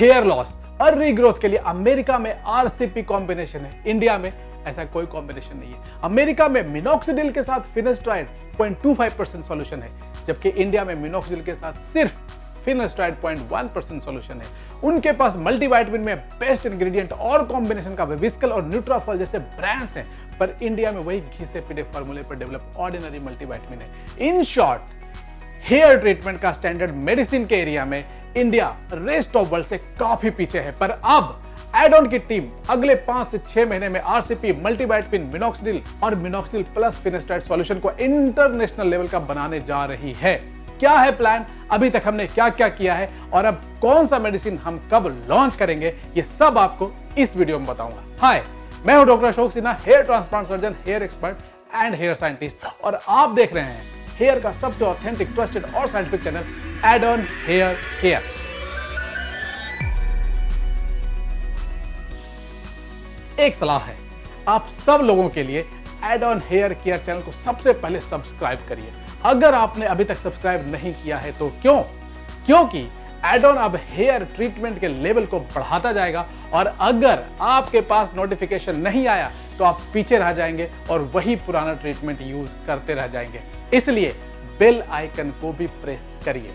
Hair loss और regrowth के लिए अमेरिका में आरसीपी कॉम्बिनेशन है, इंडिया में ऐसा कोई कॉम्बिनेशन नहीं है। अमेरिका में मिनॉक्सिडिल के साथ फिनेस्ट्राइड 0.25% सॉल्यूशन है, जबकि इंडिया में मिनॉक्सिडिल के साथ सिर्फ फिनेस्ट्राइड 0.1% सॉल्यूशन है। उनके पास मल्टीविटामिन में बेस्ट इंग्रेडिएंट और कॉम्बिनेशन का विविस्कल और न्यूट्राफॉल जैसे ब्रांड्स हैं, पर इंडिया में वही घी से पिटे फॉर्मूले पर डेवलप ऑर्डिनरी मल्टीविटामिन है। इन शॉर्ट, हेयर ट्रीटमेंट का स्टैंडर्ड मेडिसिन के एरिया में इंडिया रेस्ट ऑफ वर्ल्ड से काफी पीछे है, पर अब एड ऑन की टीम अगले 5 से 6 महीने में आरसीपी, मल्टीविटामिन, मिनॉक्सिडिल और मिनॉक्सिडिल प्लस फिनेस्ट्राइड सॉल्यूशन को इंटरनेशनल लेवल का बनाने जा रही है। क्या है प्लान, अभी तक हमने क्या क्या किया है और अब कौन सा मेडिसिन हम कब लॉन्च करेंगे, ये सब आपको इस वीडियो में बताऊंगा। हाय, मैं हूं doctor Ashok Sinha, hair transplant surgeon, hair expert and hair scientist, और आप देख रहे हैं हेयर का सबसे ऑथेंटिक, ट्रस्टेड और scientific channel add on hair care. एक सलाह है आप सब लोगों के लिए, add on hair care channel को सबसे पहले सब्सक्राइब करिए। अगर आपने अभी तक सब्सक्राइब नहीं किया है तो क्योंकि एड ऑन अब हेयर ट्रीटमेंट के लेवल को बढ़ाता जाएगा, और अगर आपके पास नोटिफिकेशन नहीं आया तो आप पीछे रह जाएंगे और वही पुराना ट्रीटमेंट यूज करते रह जाएंगे। इसलिए बेल आइकन को भी प्रेस करिए।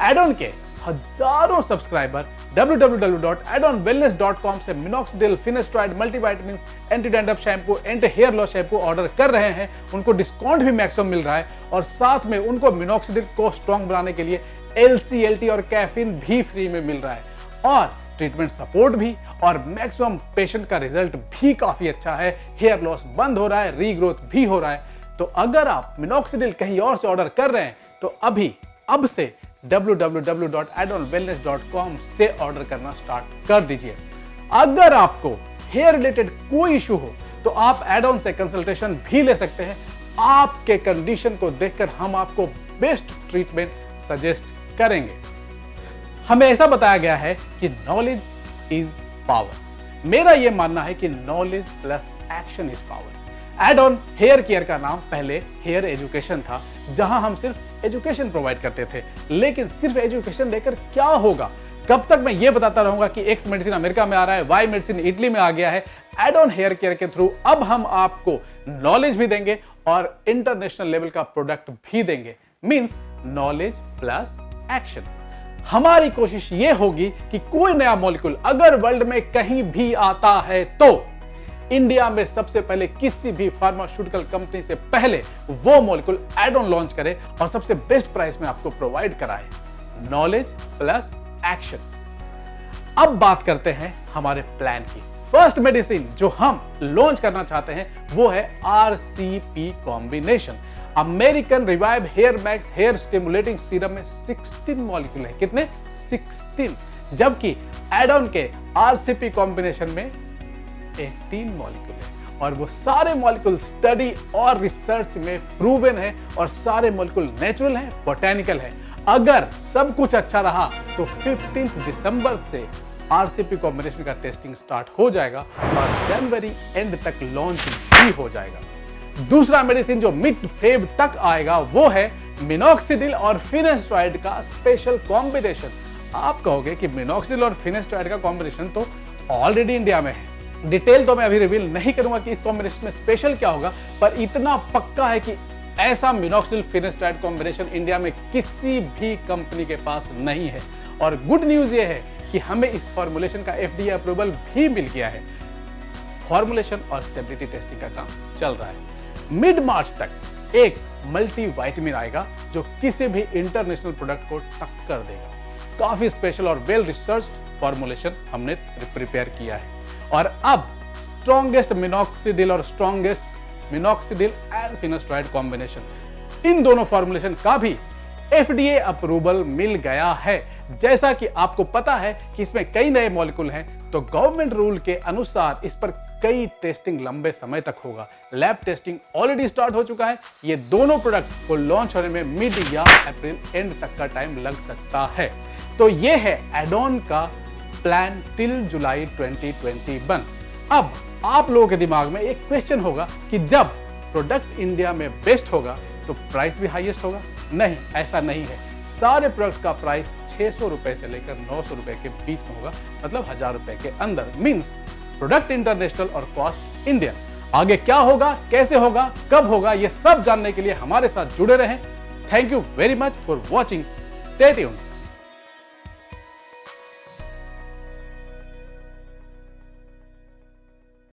एड ऑन के हजारों सब्सक्राइबर www.addonwellness.com से minoxidil, finasteride, multivitamin, anti dandruff shampoo, anti hair loss shampoo order कर रहे हैं। उनको डिस्काउंट भी मैक्सिमम मिल रहा है, और साथ में उनको मिनॉक्सिडिल को स्ट्रॉन्ग बनाने के लिए LCLT और कैफीन भी फ्री में मिल रहा है, और ट्रीटमेंट सपोर्ट भी, और मैक्सिमम पेशेंट का रिजल्ट भी काफी अच्छा है। हेयर लॉस बंद हो रहा है, रीग्रोथ भी हो रहा है। तो अगर आप मिनॉक्सिडिल कहीं और से ऑर्डर कर रहे हैं तो अब से www.addonwellness.com से ऑर्डर करना स्टार्ट कर दीजिए। अगर आपको हेयर रिलेटेड कोई इशू हो तो आप एड ऑन से कंसल्टेशन भी ले सकते हैं। आपके कंडीशन को देखकर हम आपको बेस्ट ट्रीटमेंट सजेस्ट करेंगे। हमें ऐसा बताया गया है कि नॉलेज इज पावर। मेरा यह मानना है कि knowledge plus action is power. Add on hair care का नाम पहले हेयर एजुकेशन था, जहां हम सिर्फ एजुकेशन प्रोवाइड करते थे, लेकिन सिर्फ एजुकेशन देकर क्या होगा? कब तक मैं ये बताता रहूंगा कि एक्स मेडिसिन अमेरिका में आ रहा है, वाई मेडिसिन इटली में आ गया है। एड ऑन हेयर केयर के थ्रू अब हम आपको नॉलेज भी देंगे और इंटरनेशनल लेवल का प्रोडक्ट भी देंगे। Means knowledge plus action. हमारी कोशिश ये होगी कि कोई नया मॉलिक्यूल अगर वर्ल्ड में कहीं भी आता है तो इंडिया में सबसे पहले किसी भी फार्मास्यूटिकल कंपनी से पहले वो मॉलिक्यूल एड ऑन लॉन्च करे और सबसे बेस्ट प्राइस में आपको प्रोवाइड कराए। Knowledge plus action. अब बात करते हैं हमारे प्लान की। फर्स्ट मेडिसिन जो हम लॉन्च करना चाहते हैं वो है RCP combination. American revive hair max hair stimulating serum में 16 मॉलिक्यूल है। कितने? 16। जबकि एड ऑन के आरसीपी कॉम्बिनेशन में 18 मॉलिक्यूल है, और वो सारे मॉलिक्यूल स्टडी और रिसर्च में प्रूवन है, और सारे मॉलिक्यूल नेचुरल है, बोटैनिकल है। अगर सब कुछ अच्छा रहा तो 15 दिसंबर से आरसीपी कॉम्बिनेशन का टेस्टिंग स्टार्ट हो जाएगा और जनवरी एंड तक लॉन्च भी हो जाएगा। दूसरा मेडिसिन जो मिड फेब तक आएगा वो है मिनॉक्सिडिल और फिनेस्ट्राइड का स्पेशल कॉम्बिनेशन। आप कहोगे कि मिनॉक्सिडिल और फिनेस्ट्राइड का कॉम्बिनेशन तो ऑलरेडी इंडिया में है। डिटेल तो मैं अभी रिवील नहीं करूंगा कि इस कॉम्बिनेशन में स्पेशल क्या होगा, पर इतना पक्का है कि ऐसा मिनॉक्सिडिल फिनेस्ट्राइड कॉम्बिनेशन इंडिया में किसी भी कंपनी के पास नहीं है। और गुड न्यूज ये है कि हमें इस फॉर्मुलेशन का FDA अप्रूवल भी मिल गया है। फॉर्मुलेशन और स्टेबिलिटी टेस्टिंग का काम चल रहा है। मिड मार्च तक एक मल्टीविटामिन आएगा जो किसी भी इंटरनेशनल प्रोडक्ट को टक्कर देगा। काफी स्पेशल और वेल रिसर्च्ड फॉर्मुलेशन हमने प्रिपेयर किया है, और अब स्ट्रॉन्गेस्ट मिनॉक्सिडिल और strongest minoxidil and finasteride combination, इन दोनों फॉर्मुलेशन का भी FDA अप्रूवल मिल गया है। जैसा कि आपको पता है कि इसमें कई नए मॉलिक्यूल हैं, तो गवर्नमेंट रूल के अनुसार इस पर कई टेस्टिंग लंबे समय तक होगा। लैब टेस्टिंग ऑलरेडी स्टार्ट हो चुका है। ये दोनों प्रोडक्ट को लॉन्च होने में मिड या अप्रैल एंड तक का टाइम लग सकता है। तो ये है एड ऑन का प्लान टिल जुलाई 2021। अब आप लोगों के दिमाग में एक क्वेश्चन होगा कि जब प्रोडक्ट इंडिया में बेस्ट होगा तो प्राइस भी हाईएस्ट होगा। नहीं, ऐसा नहीं है। सारे प्रोडक्ट का प्राइस 600 रुपए से लेकर 900 रुपए के बीच में होगा, मतलब 1000 रुपए के अंदर। मींस प्रोडक्ट इंटरनेशनल और कॉस्ट इंडियन। आगे क्या होगा, कैसे होगा, कब होगा, ये सब जानने के लिए हमारे साथ जुड़े रहें। Thank you very much for watching. Stay tuned.